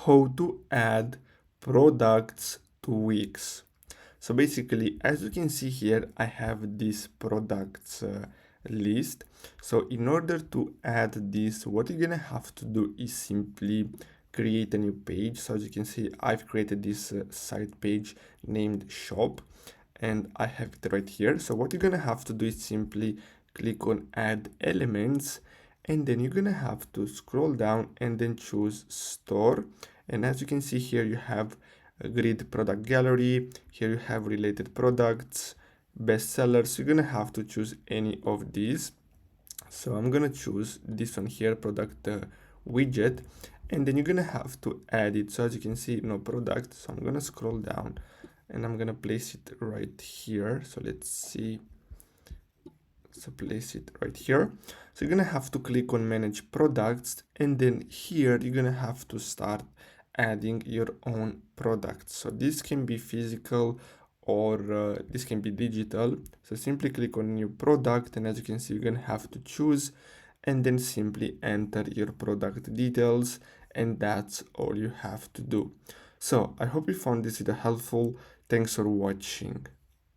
how to add products to Wix. So basically, as you can see here, I have this products list. So in order to add this, what you're gonna have to do is simply create a new page. So as you can see, I've created this site page named shop, and I have it right here. So what you're gonna have to do is simply click on add elements, and then you're gonna have to scroll down and then choose store. And as you can see here, you have a grid product gallery. Here you have related products, bestsellers. You're gonna have to choose any of these. So I'm gonna choose this one here, product widget, and then you're gonna have to add it. So as you can see, no product. So I'm gonna scroll down and I'm gonna place it right here. So let's see. So place it right here. So you're gonna have to click on manage products, and then here you're gonna have to start adding your own products. So this can be physical or this can be digital. So simply click on new product, and as you can see, you're gonna have to choose and then simply enter your product details, and that's all you have to do. So I hope you found this video helpful. Thanks for watching.